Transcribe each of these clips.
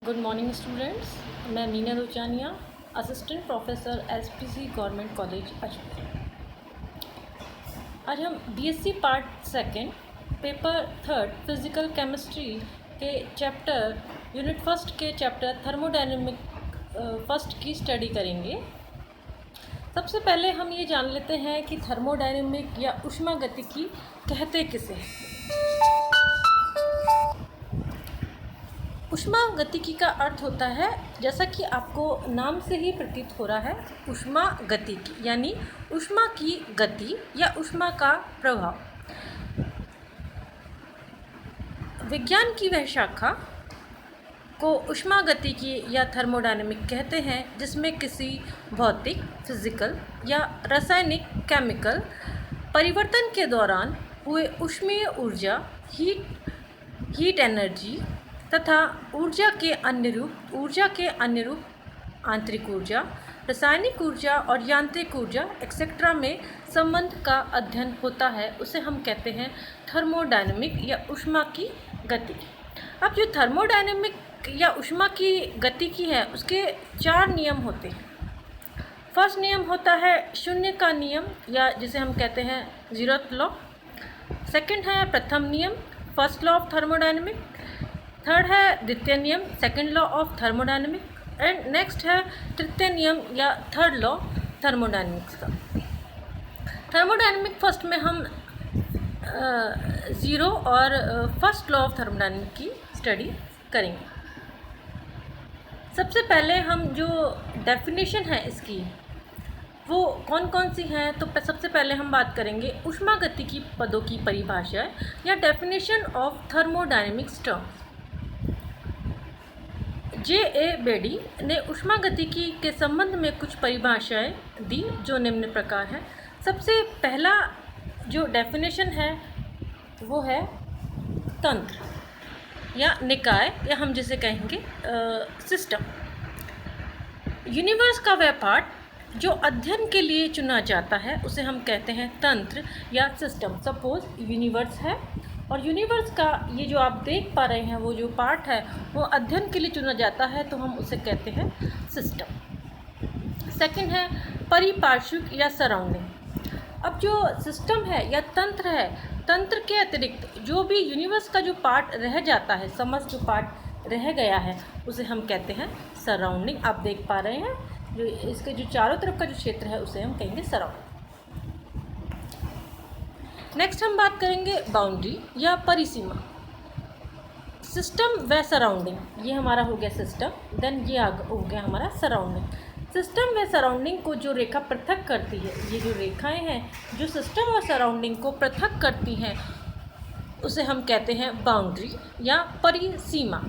Good morning students. मैं Meena Ruchaniya, assistant professor SPC government college Ajmer. आज हम BSc part second paper third physical chemistry के chapter unit first के chapter thermodynamic first की study करेंगे। सबसे पहले हम ये जान लेते हैं कि थर्मोडायनेमिक या ऊष्मागतिकी कहते किसे हैं। ऊष्मागतिकी का अर्थ होता है, जैसा कि आपको नाम से ही प्रतीत हो रहा है, ऊष्मागतिकी यानी ऊष्मा की गति या ऊष्मा का प्रभाव। विज्ञान की वह शाखा को ऊष्मागतिकी या थर्मोडायनेमिक कहते हैं जिसमें किसी भौतिक, फिजिकल या रासायनिक केमिकल परिवर्तन के दौरान हुए ऊष्मीय ऊर्जा, हीट एनर्जी तथा ऊर्जा के अन्य रूप आंतरिक ऊर्जा, रासायनिक ऊर्जा और यांत्रिक ऊर्जा एक्सेट्रा में संबंध का अध्ययन होता है। उसे हम कहते हैं थर्मोडायनेमिक या ऊष्मा की गति। अब जो थर्मोडायनेमिक या ऊष्मा की गति की है, उसके 4 नियम होते हैं। फर्स्ट नियम होता है शून्य का नियम या जिसे हम कहते हैं जीरोथ लॉ। सेकंड है प्रथम नियम, first law of thermodynamic. Third है द्वितीय नियम, second law of thermodynamic. And next है तृतीय नियम या थर्ड लॉ थर्मोडायनेमिक्स का। थर्मोडायनेमिक फर्स्ट में हम ज़ीरो और फर्स्ट लॉ ऑफ थर्मोडायनेमिक की स्टडी करेंगे। सबसे पहले हम जो डेफिनेशन है इसकी वो कौन कौन सी हैं, तो सबसे पहले हम बात करेंगे ऊष्मागतिकी पदों की परिभाषा या डेफिनेशन ऑफ थर्मोडायनेमिक्स टर्म्स। जे.ए. बेडी ने ऊष्मागतिकी के संबंध में कुछ परिभाषाएं दी जो निम्न प्रकार है। सबसे पहला जो डेफिनेशन है वो है तंत्र या निकाय या हम जिसे कहेंगे सिस्टम। यूनिवर्स का वह पार्ट जो अध्ययन के लिए चुना जाता है उसे हम कहते हैं तंत्र या सिस्टम। सपोज यूनिवर्स है और यूनिवर्स का ये जो आप देख पा रहे हैं वो जो पार्ट है वो अध्ययन के लिए चुना जाता है तो हम उसे कहते हैं सिस्टम। सेकंड है परिपार्श्विक या सराउंडिंग। अब जो सिस्टम है या तंत्र है, तंत्र के अतिरिक्त जो भी यूनिवर्स का जो पार्ट रह जाता है, समस्त जो पार्ट रह गया है उसे हम कहते हैं सराउंडिंग। आप देख पा रहे हैं जो इसके जो चारों तरफ का जो क्षेत्र है उसे हम कहेंगे सराउंडिंग। नेक्स्ट हम बात करेंगे बाउंड्री या परिसीमा। सिस्टम व सराउंडिंग, ये हमारा हो गया सिस्टम। देन ये हो गया हमारा सराउंडिंग। सिस्टम व सराउंडिंग को जो रेखा पृथक करती है, ये जो रेखाएं हैं जो सिस्टम और सराउंडिंग को पृथक करती हैं उसे हम कहते हैं बाउंड्री या परिसीमा।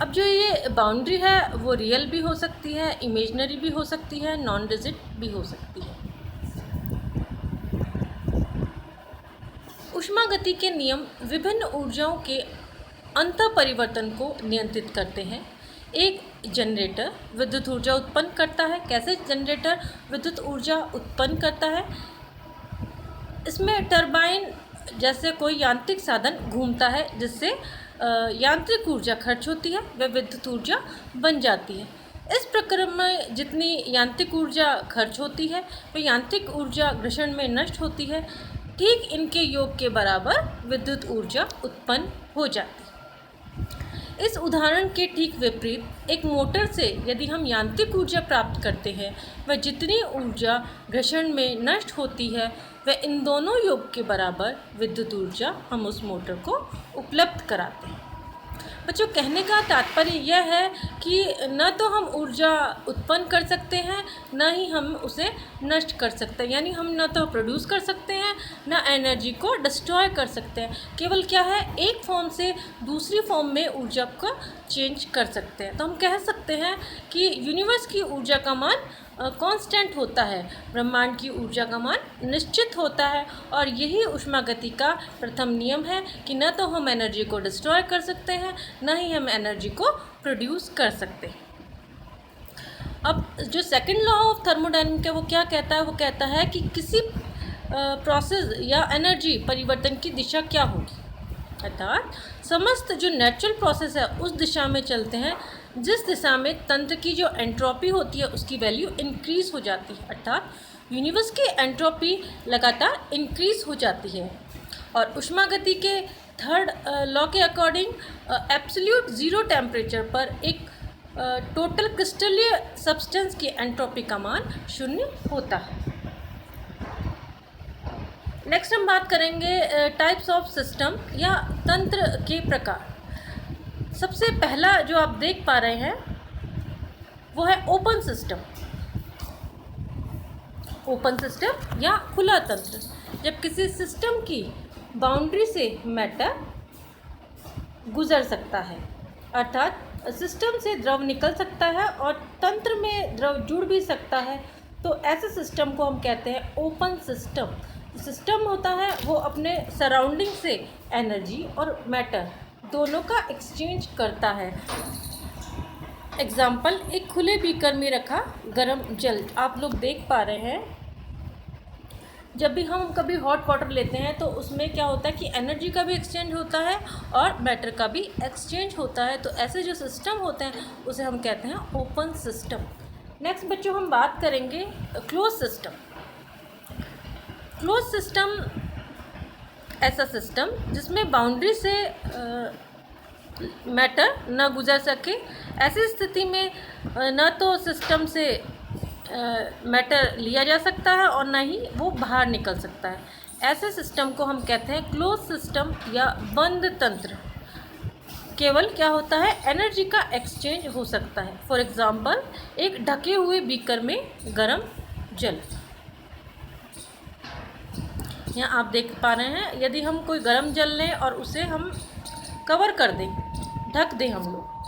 अब जो ये बाउंड्री है वो रियल भी हो सकती है, इमेजिनरी भी हो सकती है, नॉन रिजिड भी हो सकती है। ऊष्मागति के नियम विभिन्न ऊर्जाओं के अंतः परिवर्तन को नियंत्रित करते हैं। एक जनरेटर विद्युत ऊर्जा उत्पन्न करता है। कैसे जनरेटर विद्युत ऊर्जा उत्पन्न करता है? इसमें टरबाइन जैसे कोई यांत्रिक साधन घूमता है जिससे यांत्रिक ऊर्जा खर्च होती है, वह विद्युत ऊर्जा बन जाती है। इस प्रक्रिया में जितनी यांत्रिक ऊर्जा खर्च होती है वह यांत्रिक ऊर्जा घर्षण में नष्ट होती है। ठीक इनके योग के बराबर विद्युत ऊर्जा उत्पन्न हो जाती है। इस उदाहरण के ठीक विपरीत एक मोटर से यदि हम यांत्रिक ऊर्जा प्राप्त करते हैं, वह जितनी ऊर्जा घर्षण में नष्ट होती है वह इन दोनों योग के बराबर विद्युत ऊर्जा हम उस मोटर को उपलब्ध कराते हैं। बच्चों, कहने का तात्पर्य यह है कि न तो हम ऊर्जा उत्पन्न कर सकते हैं न ही हम उसे नष्ट कर सकते हैं। यानी हम न तो प्रोड्यूस कर सकते हैं न एनर्जी को डिस्ट्रॉय कर सकते हैं। केवल क्या है, एक फॉर्म से दूसरी फॉर्म में ऊर्जा को चेंज कर सकते हैं। तो हम कह सकते हैं कि यूनिवर्स की ऊर्जा का मान कांस्टेंट होता है, ब्रह्मांड की ऊर्जा का मान निश्चित होता है। और यही ऊष्मागति का प्रथम नियम है कि न तो हम एनर्जी को डिस्ट्रॉय कर सकते हैं न ही हम एनर्जी को प्रोड्यूस कर सकते हैं। अब जो सेकंड लॉ ऑफ थर्मोडायनेमिक्स है वो क्या कहता है? वो कहता है कि किसी प्रोसेस या एनर्जी परिवर्तन की दिशा क्या होगी। अर्थात समस्त जो नेचुरल प्रोसेस है उस दिशा में चलते हैं जिस दिशा में तंत्र की जो एंट्रोपी होती है उसकी वैल्यू इंक्रीज़ हो जाती है, अर्थात यूनिवर्स की एंट्रोपी लगातार इंक्रीज़ हो जाती है। और ऊष्मागति के थर्ड लॉ के अकॉर्डिंग एब्सोल्यूट ज़ीरो टेम्परेचर पर एक टोटल क्रिस्टलीय सब्सटेंस की एंट्रोपी का मान 0 होता है। नेक्स्ट हम बात करेंगे टाइप्स ऑफ सिस्टम या तंत्र के प्रकार। सबसे पहला जो आप देख पा रहे हैं वो है ओपन सिस्टम। ओपन सिस्टम या खुला तंत्र, जब किसी सिस्टम की बाउंड्री से मैटर गुजर सकता है, अर्थात सिस्टम से द्रव निकल सकता है और तंत्र में द्रव जुड़ भी सकता है, तो ऐसे सिस्टम को हम कहते हैं ओपन सिस्टम। सिस्टम होता है वो अपने सराउंडिंग से एनर्जी और मैटर दोनों का एक्सचेंज करता है। एग्जाम्पल, एक खुले बीकर में रखा गर्म जल आप लोग देख पा रहे हैं। जब भी हम कभी हॉट वाटर लेते हैं तो उसमें क्या होता है कि एनर्जी का भी एक्सचेंज होता है और मैटर का भी एक्सचेंज होता है। तो ऐसे जो सिस्टम होते हैं उसे हम कहते हैं ओपन सिस्टम। नेक्स्ट बच्चों हम बात करेंगे क्लोज सिस्टम। क्लोज सिस्टम ऐसा सिस्टम जिसमें बाउंड्री से मैटर न गुजर सके। ऐसी स्थिति में न तो सिस्टम से मैटर लिया जा सकता है और न ही वो बाहर निकल सकता है। ऐसे सिस्टम को हम कहते हैं क्लोज सिस्टम या बंद तंत्र। केवल क्या होता है, एनर्जी का एक्सचेंज हो सकता है। फॉर एग्जांपल, एक ढके हुए बीकर में गर्म जल। यहाँ आप देख पा रहे हैं, यदि हम कोई गर्म जल लें और उसे हम कवर कर दें, ढक दें हम लोग,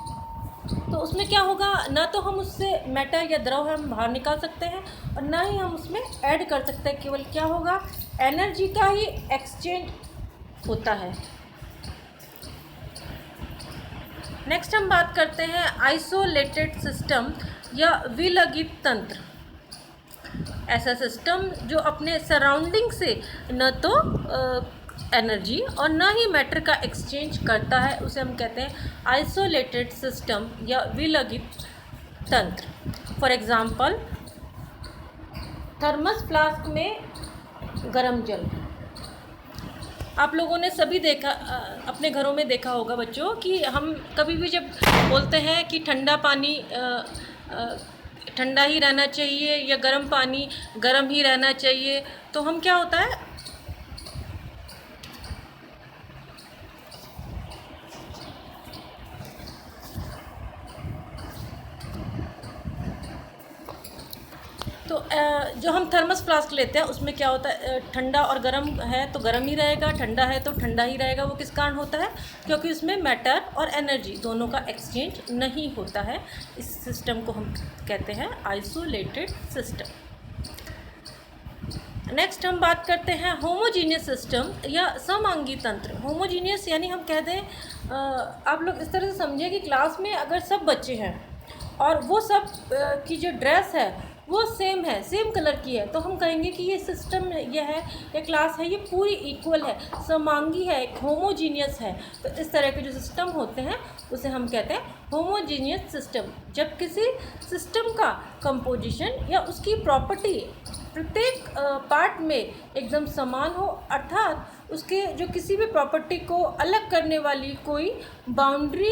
तो उसमें क्या होगा, ना तो हम उससे मैटर या द्रव हम बाहर निकाल सकते हैं और ना ही हम उसमें ऐड कर सकते हैं। केवल क्या होगा, एनर्जी का ही एक्सचेंज होता है। नेक्स्ट हम बात करते हैं आइसोलेटेड सिस्टम या विलगित तंत्र। ऐसा सिस्टम जो अपने सराउंडिंग से न तो एनर्जी और ना ही मैटर का एक्सचेंज करता है, उसे हम कहते हैं आइसोलेटेड सिस्टम या विलगित तंत्र। फॉर एग्जांपल, थर्मस फ्लास्क में गर्म जल। आप लोगों ने सभी देखा, अपने घरों में देखा होगा बच्चों कि हम कभी भी जब बोलते हैं कि ठंडा पानी ठंडा ही रहना चाहिए या गर्म पानी गर्म ही रहना चाहिए, तो हम क्या होता है, तो जो हम थर्मस फ्लास्क लेते हैं उसमें क्या होता है, ठंडा और गर्म है तो गर्म ही रहेगा, ठंडा है तो ठंडा ही रहेगा। वो किस कारण होता है, क्योंकि उसमें मैटर और एनर्जी दोनों का एक्सचेंज नहीं होता है। इस सिस्टम को हम कहते हैं आइसोलेटेड सिस्टम। नेक्स्ट हम बात करते हैं होमोजीनियस सिस्टम या समांगी तंत्र। होमोजीनियस यानी हम कह दें, आप लोग इस तरह से समझिए कि क्लास में अगर सब बच्चे हैं और वो सब की जो ड्रेस है वो सेम है, सेम कलर की है, तो हम कहेंगे कि ये सिस्टम यह है, ये क्लास है, ये पूरी इक्वल है, समांगी है, होमोजीनियस है। तो इस तरह के जो सिस्टम होते हैं उसे हम कहते हैं होमोजीनियस सिस्टम। जब किसी सिस्टम का कंपोजिशन या उसकी प्रॉपर्टी प्रत्येक पार्ट में एकदम समान हो, अर्थात उसके जो किसी भी प्रॉपर्टी को अलग करने वाली कोई बाउंड्री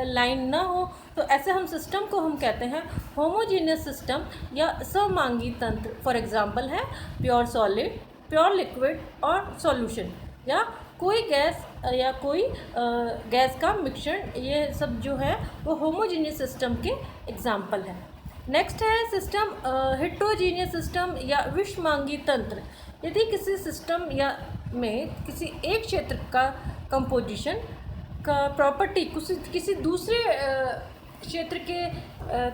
लाइन ना हो, तो ऐसे हम सिस्टम को हम कहते हैं होमोजीनियस सिस्टम या समांगी तंत्र। फॉर एग्जांपल है प्योर सॉलिड, प्योर लिक्विड और सॉल्यूशन, या कोई गैस या कोई गैस का मिक्सचर, ये सब जो है वो होमोजीनियस सिस्टम के एग्जाम्पल है। नेक्स्ट है सिस्टम हेट्रोजीनियस सिस्टम या विषमांगी तंत्र। यदि किसी सिस्टम या में किसी एक क्षेत्र का कंपोजिशन का प्रॉपर्टी किसी दूसरे क्षेत्र के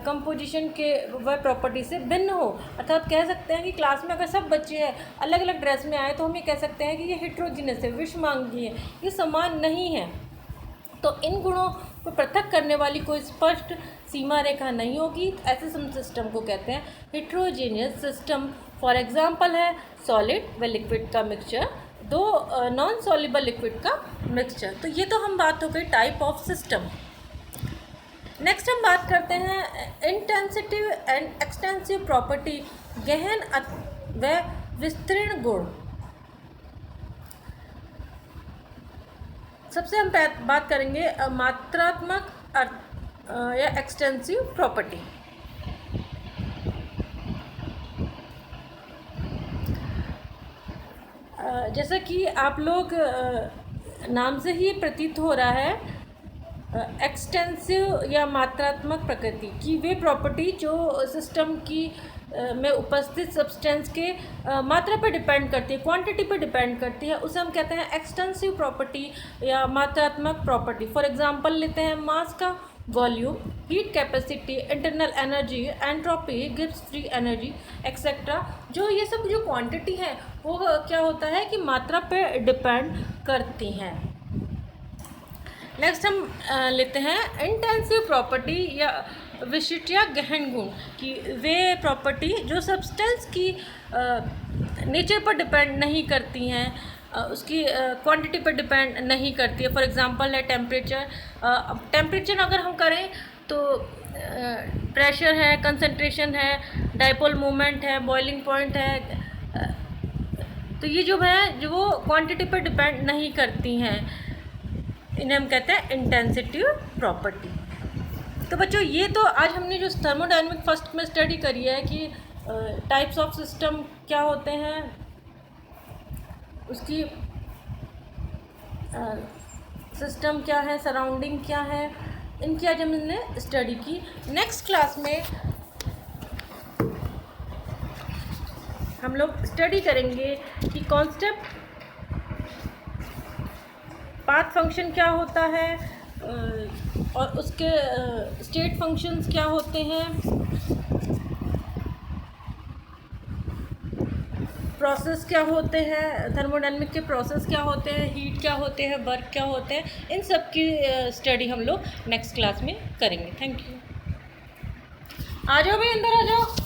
कंपोजिशन के वह प्रॉपर्टी से भिन्न हो, अर्थात कह सकते हैं कि क्लास में अगर सब बच्चे हैं अलग अलग ड्रेस में आए तो हम ये कह सकते हैं कि ये हेट्रोजीनियस है, विषमांगी है, ये समान नहीं है। तो इन गुणों को पृथक करने वाली कोई स्पष्ट सीमा रेखा नहीं होगी। ऐसे सिस्टम को कहते हैं हेट्रोजीनियस सिस्टम। फॉर एग्जांपल है सॉलिड व लिक्विड का मिक्सचर, दो नॉन सॉल्युबल लिक्विड का मिक्सचर। तो ये तो हम बात हो गई टाइप ऑफ सिस्टम। नेक्स्ट हम बात करते हैं इंटेंसिटिव एंड एक्सटेंसिव प्रॉपर्टी, गहन व विस्तीर्ण गुण। सबसे हम बात करेंगे मात्रात्मक या एक्सटेंसिव प्रॉपर्टी। जैसा कि आप लोग नाम से ही प्रतीत हो रहा है, एक्सटेंसिव या मात्रात्मक प्रकृति की वे प्रॉपर्टी जो सिस्टम की में उपस्थित सब्सटेंस के मात्रा पर डिपेंड करती है, क्वांटिटी पर डिपेंड करती है, उसे हम कहते हैं एक्सटेंसिव प्रॉपर्टी या मात्रात्मक प्रॉपर्टी। फॉर एग्जांपल लेते हैं मास का volume, heat capacity, internal energy, entropy, Gibbs free energy etcetera. जो ये सब जो क्वांटिटी है वो क्या होता है कि मात्रा पर डिपेंड करती हैं। नेक्स्ट हम लेते हैं इंटेंसिव प्रॉपर्टी या विशिष्ट या गहन गुण की वे प्रॉपर्टी जो सब्सटेंस की नेचर पर डिपेंड नहीं करती हैं, उसकी क्वांटिटी पर डिपेंड नहीं करती है। फॉर एग्जांपल है टेम्परेचर। टेम्परेचर अगर हम करें तो प्रेशर है, कंसंट्रेशन है, डाइपोल मोमेंट है, बॉइलिंग पॉइंट है। तो ये जो है जो वो क्वांटिटी पर डिपेंड नहीं करती हैं, इन्हें हम कहते हैं इंटेंसिटिव प्रॉपर्टी। तो बच्चों ये तो आज हमने जो थर्मोडायनेमिक फर्स्ट में स्टडी करी है कि टाइप्स ऑफ सिस्टम क्या होते हैं, उसकी सिस्टम क्या है, सराउंडिंग क्या है, इनकी आज हमने स्टडी की। नेक्स्ट क्लास में हम लोग स्टडी करेंगे कि कॉन्सेप्ट पाथ फंक्शन क्या होता है और उसके स्टेट फंक्शंस क्या होते हैं, प्रोसेस क्या होते हैं, थर्मोडायनेमिक के प्रोसेस क्या होते हैं, हीट क्या होते हैं, वर्क क्या होते हैं, इन सब की स्टडी हम लोग नेक्स्ट क्लास में करेंगे। Thank you. आ जाओ भाई, अंदर आ जाओ।